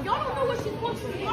Y'all don't know what she's supposed to do.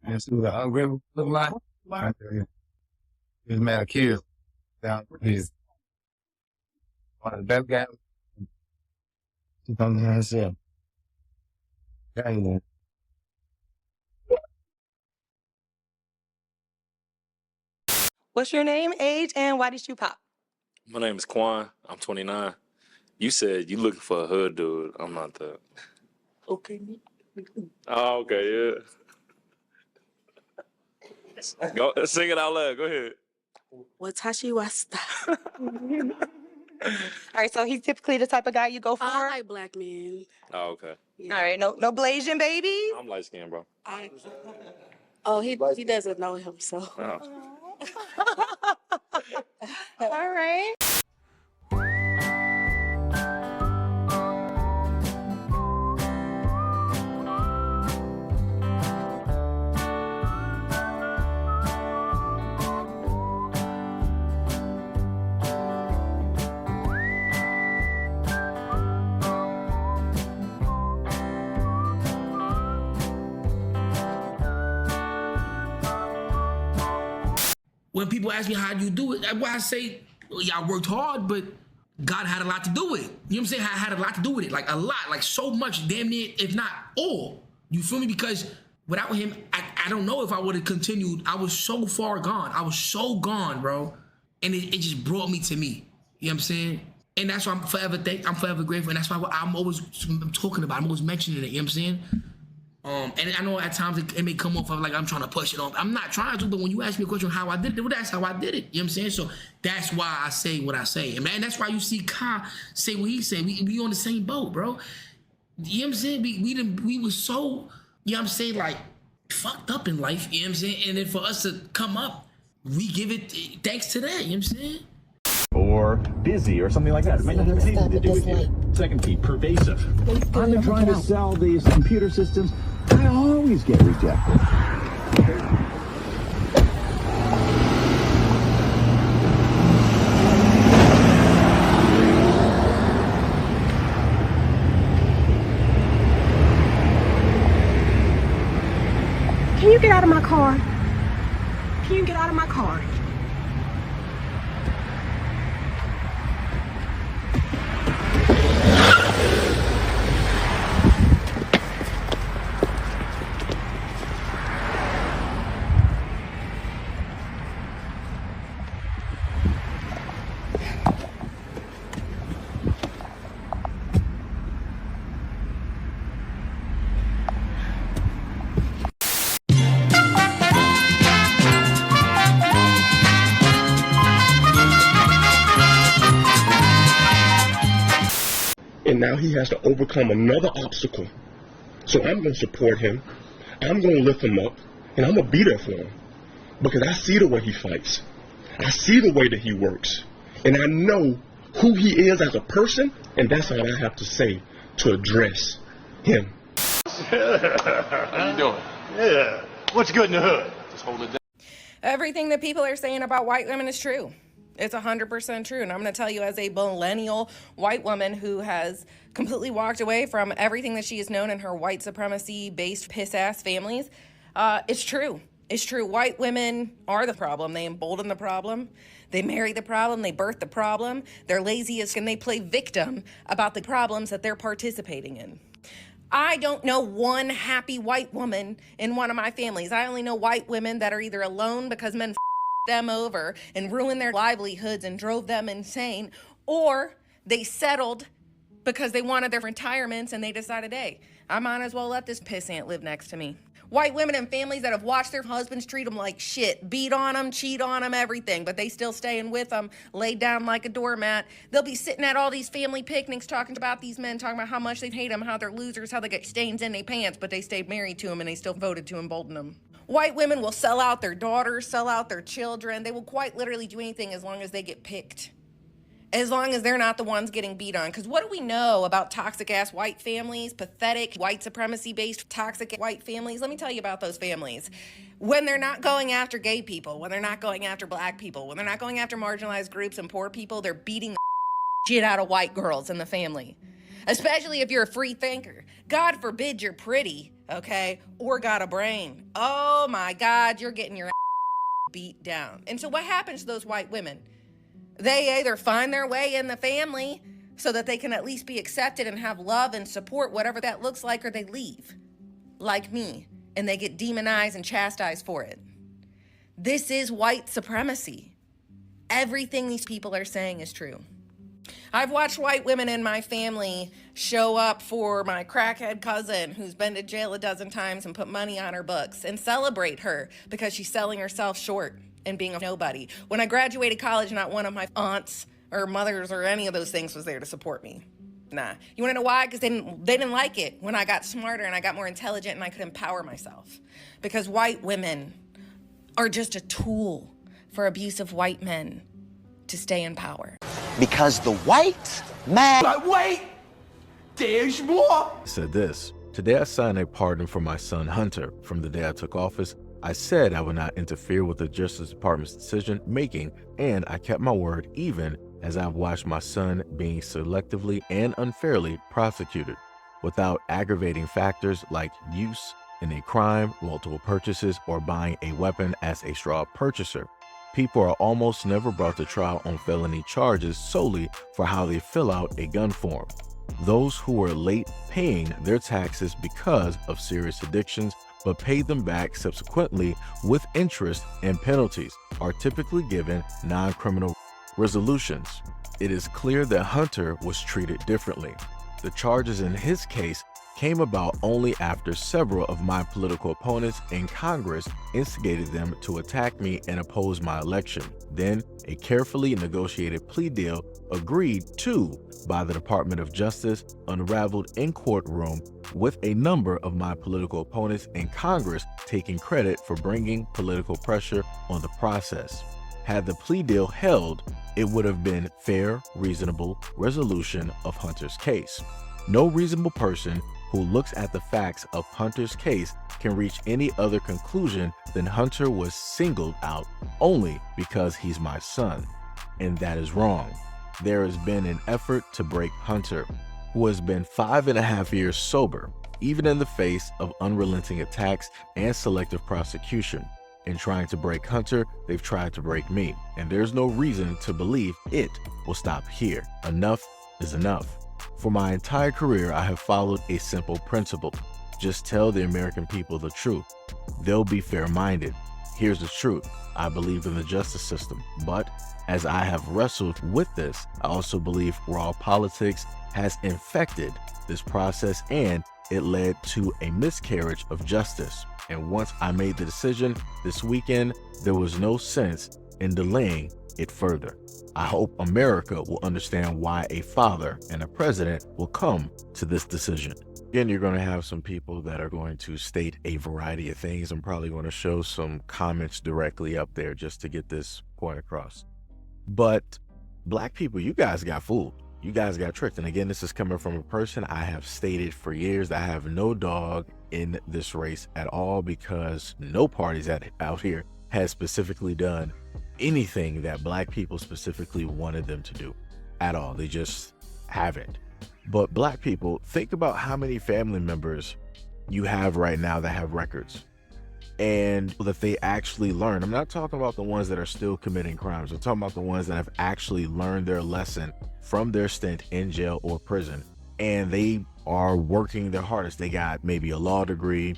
And see what the algorithm look like. Right there. This man killed down his one of the best guys. He comes in himself. Yeah. What's your name, age, and why did you pop? My name is Quan. I'm 29. You said you looking for a hood dude. I'm not that. Okay. Oh, okay, yeah. Go sing it out loud. Go ahead. Watashi wasta. All right, so he's typically the type of guy you go for? I like black men. Oh, okay. Yeah. All right, no Blasian babies? I'm light skinned, bro. He doesn't know himself. Oh. All right. When people ask me how do you do it, that's why I say, well, y'all worked hard, but God had a lot to do with it. You know what I'm saying? I had a lot to do with it, like a lot, like so much, damn near, if not all. You feel me? Because without him, I don't know if I would have continued. I was so far gone. I was so gone, bro. And it just brought me to me. You know what I'm saying? And that's why I'm forever grateful. And that's why I'm always talking about it. I'm always mentioning it. You know what I'm saying? And I know at times it may come off of like I'm trying to push it off. I'm not trying to, but when you ask me a question how I did it, well, that's how I did it. You know what I'm saying? So that's why I say what I say. And man, that's why you see Ka say what he said. We on the same boat, bro. You know what I'm saying? We were so, you know what I'm saying, like fucked up in life, you know what I'm saying? And then for us to come up, we give it thanks to that, you know what I'm saying? Or busy or something like that. It might not have anything to do with you. Second key, pervasive. I've been trying to sell these computer systems. I always get rejected. Can you get out of my car? Can you get out of my car? And now he has to overcome another obstacle. So I'm going to support him. I'm going to lift him up. And I'm going to be there for him. Because I see the way he fights. I see the way that he works. And I know who he is as a person. And that's all I have to say to address him. How you doing? Yeah. What's good in the hood? Just hold it down. Everything that people are saying about white women is true. It's 100% true. And I'm going to tell you, as a millennial white woman who has completely walked away from everything that she has known in her white supremacy-based piss-ass families, it's true. It's true. White women are the problem. They embolden the problem. They marry the problem. They birth the problem. They're lazy and they play victim about the problems that they're participating in. I don't know one happy white woman in one of my families. I only know white women that are either alone because men them over and ruined their livelihoods and drove them insane, or they settled because they wanted their retirements and they decided, hey, I might as well let this pissant live next to me. White women and families that have watched their husbands treat them like shit, beat on them, cheat on them, everything, but they still staying with them, laid down like a doormat. They'll be sitting at all these family picnics talking about these men, talking about how much they hate them, how they're losers, how they get stains in their pants, but they stayed married to them and they still voted to embolden them. White women will sell out their daughters, sell out their children. They will quite literally do anything as long as they get picked. As long as they're not the ones getting beat on. Because what do we know about toxic-ass white families, pathetic, white supremacy-based toxic white families? Let me tell you about those families. When they're not going after gay people, when they're not going after black people, when they're not going after marginalized groups and poor people, they're beating the shit out of white girls in the family. Especially if you're a free thinker. God forbid you're pretty, okay, or got a brain. Oh my God, you're getting your beat down. And so what happens to those white women? They either find their way in the family so that they can at least be accepted and have love and support, whatever that looks like, or they leave, like me, and they get demonized and chastised for it. This is white supremacy. Everything these people are saying is true. I've watched white women in my family show up for my crackhead cousin who's been to jail a dozen times and put money on her books and celebrate her because she's selling herself short and being a nobody. When I graduated college, not one of my aunts or mothers or any of those things was there to support me. Nah. You wanna know why? Because they didn't like it when I got smarter and I got more intelligent and I could empower myself. Because white women are just a tool for abusive white men to stay in power. Because the white man... But wait! There's more! Said this: today I signed a pardon for my son Hunter. From the day I took office, I said I would not interfere with the Justice Department's decision making, and I kept my word even as I've watched my son being selectively and unfairly prosecuted without aggravating factors like use in a crime, multiple purchases, or buying a weapon as a straw purchaser. People are almost never brought to trial on felony charges solely for how they fill out a gun form. Those who are late paying their taxes because of serious addictions but paid them back subsequently with interest and penalties are typically given non-criminal resolutions. It is clear that Hunter was treated differently. The charges in his case came about only after several of my political opponents in Congress instigated them to attack me and oppose my election. Then, a carefully negotiated plea deal agreed to by the Department of Justice unraveled in courtroom, with a number of my political opponents in Congress taking credit for bringing political pressure on the process. Had the plea deal held, it would have been fair, reasonable resolution of Hunter's case. No reasonable person who looks at the facts of Hunter's case can reach any other conclusion than Hunter was singled out only because he's my son. And that is wrong. There has been an effort to break Hunter, who has been 5.5 years sober, even in the face of unrelenting attacks and selective prosecution. In trying to break Hunter, they've tried to break me, and there's no reason to believe it will stop here. Enough is enough. For my entire career, I have followed a simple principle. Just tell the American people the truth. They'll be fair-minded. Here's the truth. I believe in the justice system, but as I have wrestled with this, I also believe raw politics has infected this process and it led to a miscarriage of justice. And once I made the decision this weekend, there was no sense in delaying it further. I hope America will understand why a father and a president will come to this decision. Again, you're going to have some people that are going to state a variety of things. I'm probably going to show some comments directly up there just to get this point across. But black people, you guys got fooled. You guys got tricked. And again, this is coming from a person I have stated for years that I have no dog in this race at all, because no parties out here has specifically done anything that black people specifically wanted them to do at all. They just haven't. But black people, think about how many family members you have right now that have records and that they actually learn. I'm not talking about the ones that are still committing crimes. I'm talking about the ones that have actually learned their lesson from their stint in jail or prison, and they are working their hardest. They got maybe a law degree,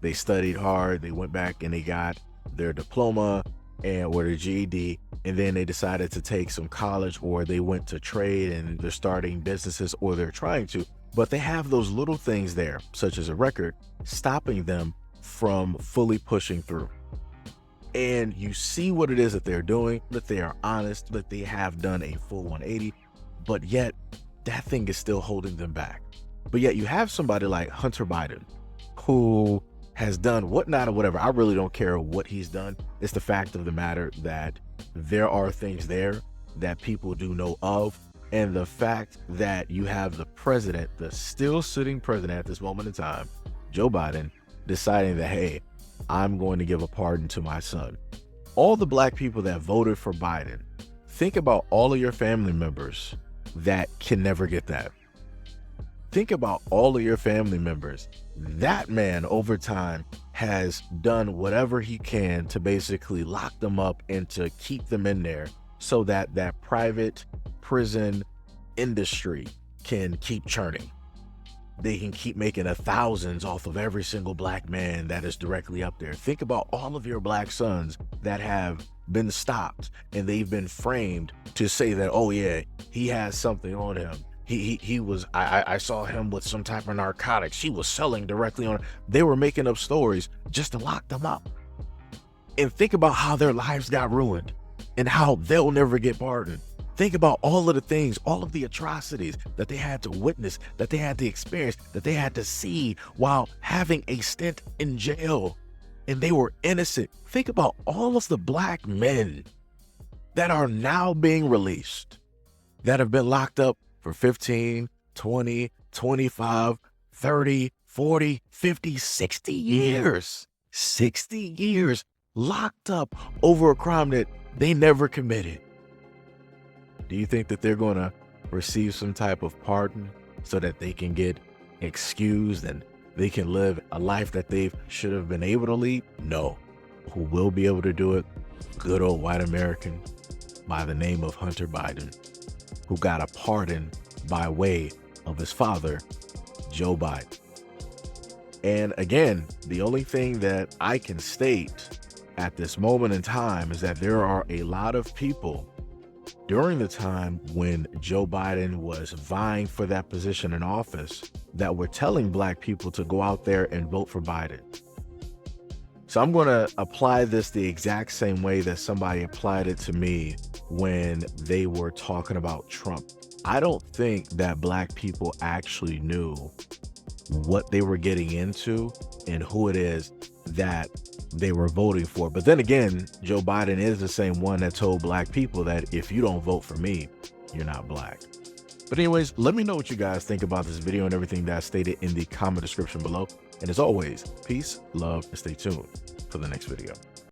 they studied hard, they went back and they got their diploma, or their GED, and then they decided to take some college, or they went to trade and they're starting businesses, or they're trying to, but they have those little things there, such as a record, stopping them from fully pushing through. And you see what it is that they're doing, that they are honest, that they have done a full 180, but yet that thing is still holding them back. But yet you have somebody like Hunter Biden, who has done whatnot or whatever. I really don't care what he's done. It's the fact of the matter that there are things there that people do know of. And the fact that you have the president, the still sitting president at this moment in time, Joe Biden, deciding that, hey, I'm going to give a pardon to my son. All the black people that voted for Biden, think about all of your family members that can never get that. Think about all of your family members. That man over time has done whatever he can to basically lock them up and to keep them in there so that that private prison industry can keep churning. They can keep making thousands off of every single black man that is directly up there. Think about all of your black sons that have been stopped and they've been framed to say that, oh yeah, he has something on him. I saw him with some type of narcotics. He was selling directly on. They were making up stories just to lock them up. And think about how their lives got ruined and how they'll never get pardoned. Think about all of the things, all of the atrocities that they had to witness, that they had to experience, that they had to see while having a stint in jail, and they were innocent. Think about all of the black men that are now being released, that have been locked up for 15, 20, 25, 30, 40, 50, 60 years. 60 years locked up over a crime that they never committed. Do you think that they're going to receive some type of pardon so that they can get excused and they can live a life that they should have been able to lead? No. Who will be able to do it? Good old white American by the name of Hunter Biden, who got a pardon by way of his father, Joe Biden. And again, the only thing that I can state at this moment in time is that there are a lot of people during the time when Joe Biden was vying for that position in office that were telling black people to go out there and vote for Biden. So I'm going to apply this the exact same way that somebody applied it to me when they were talking about Trump. I don't think that black people actually knew what they were getting into and who it is that they were voting for. But then again, Joe Biden is the same one that told black people that if you don't vote for me, you're not black. But anyways, let me know what you guys think about this video and everything that's stated in the comment description below. And as always, peace, love, and stay tuned for the next video.